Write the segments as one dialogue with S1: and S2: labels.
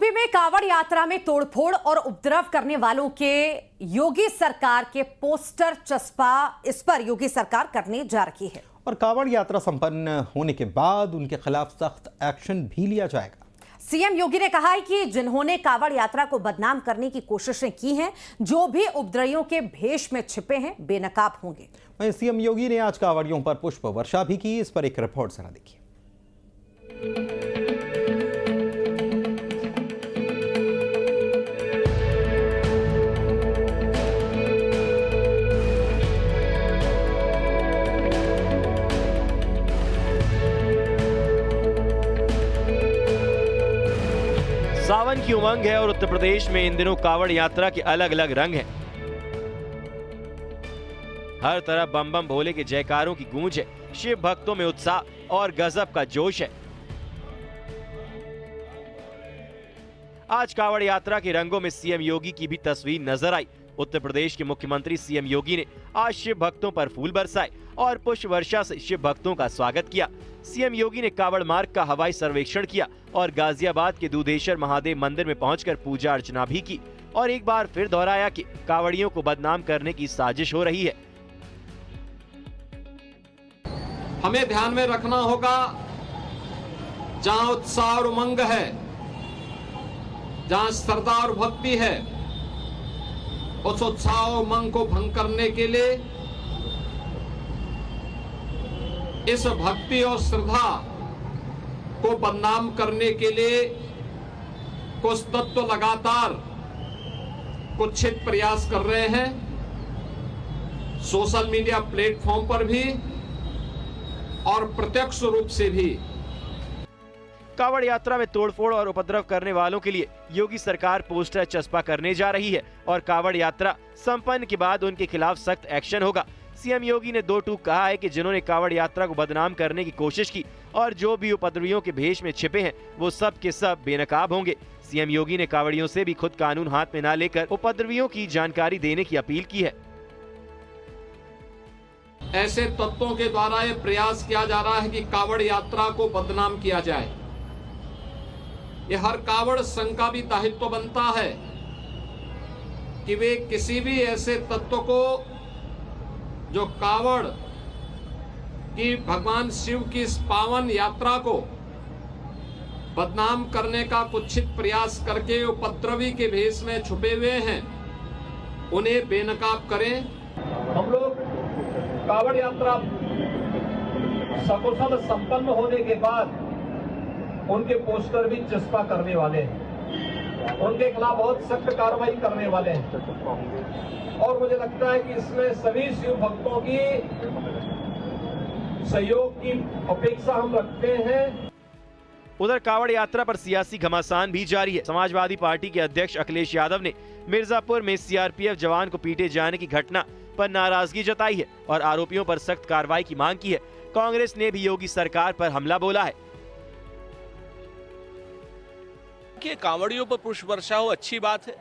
S1: UP में कांवड़ यात्रा में तोड़फोड़ और उपद्रव करने वालों के योगी सरकार के पोस्टर चस्पा इस पर योगी सरकार करने जा रही है
S2: और कांवड़ यात्रा संपन्न होने के बाद उनके खिलाफ सख्त एक्शन भी लिया जाएगा।
S1: सीएम योगी ने कहा है कि जिन्होंने कांवड़ यात्रा को बदनाम करने की कोशिशें की हैं, जो भी उपद्रवियों के भेष में छिपे हैं, बेनकाब होंगे।
S2: वहीं सीएम योगी ने आज कांवड़ियों पर पुष्प वर्षा भी की। इस पर एक रिपोर्ट जरा देखिए।
S3: सावन की उमंग है और उत्तर प्रदेश में इन दिनों कांवड़ यात्रा के अलग अलग रंग हैं। हर तरफ बम बम भोले के जयकारों की गूंज है। शिव भक्तों में उत्साह और गजब का जोश है। आज कांवड़ यात्रा के रंगों में सीएम योगी की भी तस्वीर नजर आई। उत्तर प्रदेश के मुख्यमंत्री सीएम योगी ने आज शिव भक्तों पर फूल बरसाए और पुष्प वर्षा से शिव भक्तों का स्वागत किया। सीएम योगी ने कांवड़ मार्ग का हवाई सर्वेक्षण किया और गाजियाबाद के दूधेश्वर महादेव मंदिर में पहुंचकर पूजा अर्चना भी की और एक बार फिर दोहराया कि कांवड़ियों को बदनाम करने की साजिश हो रही है।
S4: हमें ध्यान में रखना होगा, जहां उत्साह और उमंग है, जहां श्रद्धा और भक्ति है, उस उत्साह और उमंग को भंग करने के लिए, इस भक्ति और श्रद्धा को बदनाम करने के लिए कुछ तत्व लगातार कुत्सित प्रयास कर रहे हैं। सोशल मीडिया प्लेटफॉर्म पर भी और प्रत्यक्ष रूप से भी।
S3: कांवड़ यात्रा में तोड़फोड़ और उपद्रव करने वालों के लिए योगी सरकार पोस्टर चस्पा करने जा रही है और कांवड़ यात्रा संपन्न के बाद उनके खिलाफ सख्त एक्शन होगा। सीएम योगी ने दो टूक कहा है कि जिन्होंने कांवड़ यात्रा को बदनाम करने की कोशिश की और जो भी उपद्रवियों के भेष में छिपे हैं, वो सब के सब बेनकाब होंगे। सीएम योगी ने कांवड़ियों से भी खुद कानून हाथ में न लेकर उपद्रवियों की जानकारी देने की अपील की है।
S4: ऐसे तत्वों के द्वारा यह प्रयास किया जा रहा है कि कांवड़ यात्रा को बदनाम किया जाए। यह हर कांवड़ संघ का भी दायित्व बनता है कि वे किसी भी ऐसे तत्व को जो कांवड़ की भगवान शिव की इस पावन यात्रा को बदनाम करने का कुत्सित प्रयास करके उपद्रवी के भेष में छुपे हुए हैं, उन्हें बेनकाब करें। हम लोग कांवड़ यात्रा सकुशल संपन्न होने के बाद उनके पोस्टर भी चस्पा करने वाले हैं, उनके खिलाफ बहुत सख्त कार्रवाई करने वाले हैं और मुझे लगता है कि इसमें सभी शिव भक्तों की सहयोग की अपेक्षा हम रखते हैं।
S3: उधर कांवड़ यात्रा पर सियासी घमासान भी जारी है। समाजवादी पार्टी के अध्यक्ष अखिलेश यादव ने मिर्जापुर में सीआरपीएफ जवान को पीटे जाने की घटना पर नाराजगी जताई है और आरोपियों पर सख्त कार्रवाई की मांग की है। कांग्रेस ने भी योगी सरकार पर हमला बोला है।
S5: कि कांवड़ियों पर पुष्प वर्षा हो अच्छी बात है,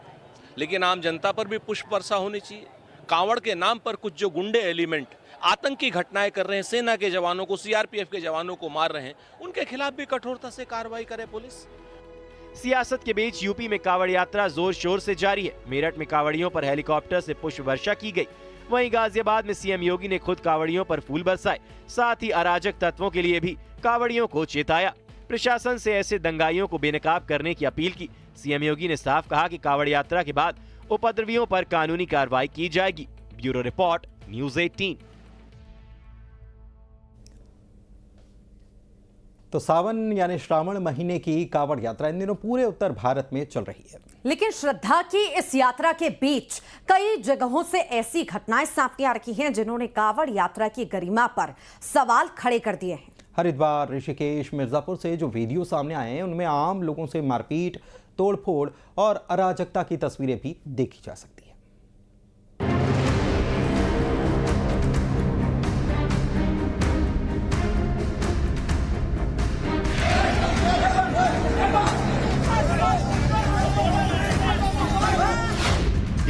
S5: लेकिन आम जनता पर भी पुष्प वर्षा होनी चाहिए। कांवड़ के नाम पर कुछ जो गुंडे एलिमेंट आतंकी घटनाएं कर रहे हैं, सेना के जवानों को, सीआरपीएफ के जवानों को मार रहे हैं, उनके खिलाफ भी कठोरता से कार्रवाई करे पुलिस।
S3: सियासत के बीच यूपी में कांवड़ यात्रा जोर शोर से जारी है। मेरठ में कांवड़ियों पर हेलीकॉप्टर से पुष्प वर्षा की गई। वहीं गाजियाबाद में सीएम योगी ने खुद कांवड़ियों पर फूल बरसाए। साथ ही अराजक तत्वों के लिए भी कांवड़ियों को चेताया। प्रशासन से ऐसे दंगाइयों को बेनकाब करने की अपील की। सीएम योगी ने साफ कहा कि कांवड़ यात्रा के बाद उपद्रवियों पर कानूनी कार्रवाई की जाएगी। Bureau report, news 18।
S2: तो सावन यानी श्रावण महीने की कांवड़ यात्रा इन दिनों पूरे उत्तर भारत में चल रही है,
S1: लेकिन श्रद्धा की इस यात्रा के बीच कई जगहों से ऐसी घटनाएं सामने आ रही हैं जिन्होंने कांवड़ यात्रा की गरिमा पर सवाल खड़े कर दिए हैं।
S2: हरिद्वार, ऋषिकेश, मिर्जापुर से जो वीडियो सामने आए हैं उनमें आम लोगों से मारपीट, तोड़फोड़ और अराजकता की तस्वीरें भी देखी जा सकती है।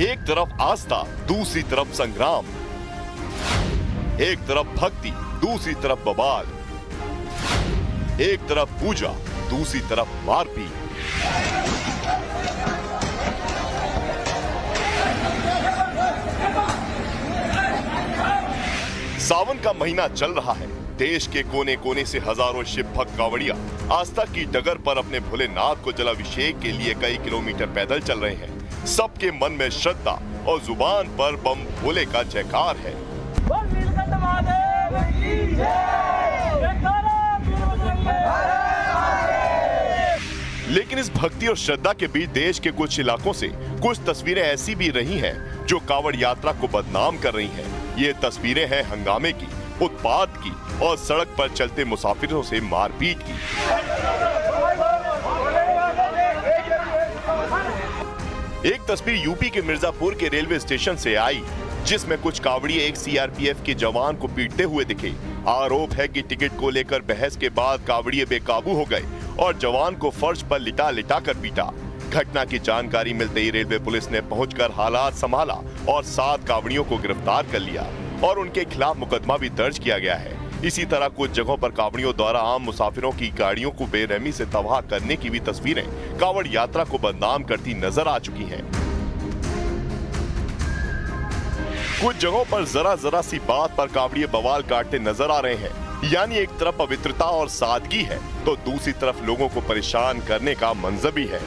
S6: एक तरफ आस्था, दूसरी तरफ संग्राम, एक तरफ भक्ति, दूसरी तरफ बवाल, एक तरफ पूजा, दूसरी तरफ मारपीट। सावन का महीना चल रहा है। देश के कोने कोने से हजारों शिव भक्त कांवड़िया आस्था की डगर पर अपने भोलेनाथ को जलाभिषेक के लिए कई किलोमीटर पैदल चल रहे हैं। सबके मन में श्रद्धा और जुबान पर बम भोले का जयकार है। लेकिन इस भक्ति और श्रद्धा के बीच देश के कुछ इलाकों से कुछ तस्वीरें ऐसी भी रही हैं जो कांवड़ यात्रा को बदनाम कर रही हैं। ये तस्वीरें हैं हंगामे की, उत्पात की और सड़क पर चलते मुसाफिरों से मारपीट की। एक तस्वीर यूपी के मिर्जापुर के रेलवे स्टेशन से आई, जिसमें कुछ कांवड़िए एक सीआरपीएफ के जवान को पीटते हुए दिखे। आरोप है कि टिकट को लेकर बहस के बाद कांवड़िए बेकाबू हो गए और जवान को फर्श पर लिटा लिटा कर पीटा। घटना की जानकारी मिलते ही रेलवे पुलिस ने पहुंचकर हालात संभाला और 7 कांवड़ियों को गिरफ्तार कर लिया और उनके खिलाफ मुकदमा भी दर्ज किया गया है। इसी तरह कुछ जगहों पर कांवड़ियों द्वारा आम मुसाफिरों की गाड़ियों को बेरहमी से तबाह करने की भी तस्वीरें कांवड़ यात्रा को बदनाम करती नजर आ चुकी हैं। कुछ जगहों पर जरा जरा सी बात पर कांवड़िए बवाल काटते नजर आ रहे हैं। यानी एक तरफ पवित्रता और सादगी है तो दूसरी तरफ लोगों को परेशान करने का मंजर भी है।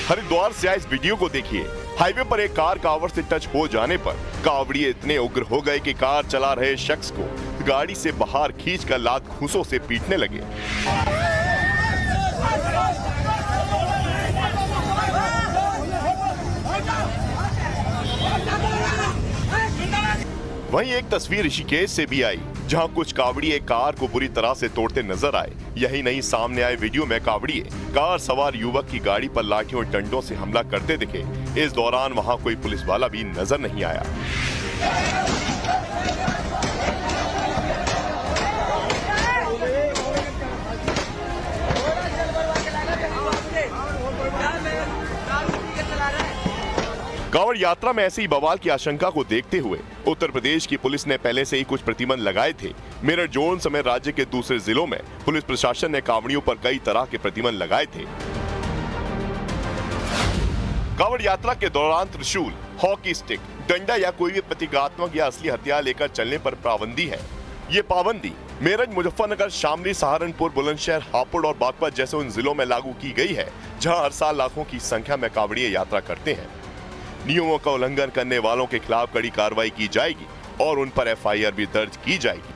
S6: हरिद्वार से आए इस वीडियो को देखिए। हाईवे पर एक कार कांवड़ से टच हो जाने पर कांवड़िए इतने उग्र हो गए कि कार चला रहे शख्स को गाड़ी से बाहर खींचकर लात घूंसों से पीटने लगे। वहीं एक तस्वीर ऋषिकेश से भी आई, जहां कुछ कांवड़िए कार को बुरी तरह से तोड़ते नजर आए। यही नहीं, सामने आए वीडियो में कांवड़िए कार सवार युवक की गाड़ी पर लाठियों और डंडों से हमला करते दिखे। इस दौरान वहां कोई पुलिस वाला भी नजर नहीं आया। कांवड़ यात्रा में ऐसी बवाल की आशंका को देखते हुए उत्तर प्रदेश की पुलिस ने पहले से ही कुछ प्रतिबंध लगाए थे। मेरठ जोन समेत राज्य के दूसरे जिलों में पुलिस प्रशासन ने कांवड़ियों पर कई तरह के प्रतिबंध लगाए थे। कांवड़ यात्रा के दौरान त्रिशूल, हॉकी स्टिक, डंडा या कोई भी प्रतीकात्मक या असली हथियार लेकर चलने पर पाबंदी है। ये पाबंदी मेरठ, मुजफ्फरनगर, शामली, सहारनपुर, बुलंदशहर, हापुड़ और बागपत जैसे उन जिलों में लागू की गई है जहां हर साल लाखों की संख्या में कांवड़िए यात्रा करते हैं। नियमों का उल्लंघन करने वालों के खिलाफ कड़ी कार्रवाई की जाएगी और उन पर एफआईआर भी दर्ज की जाएगी।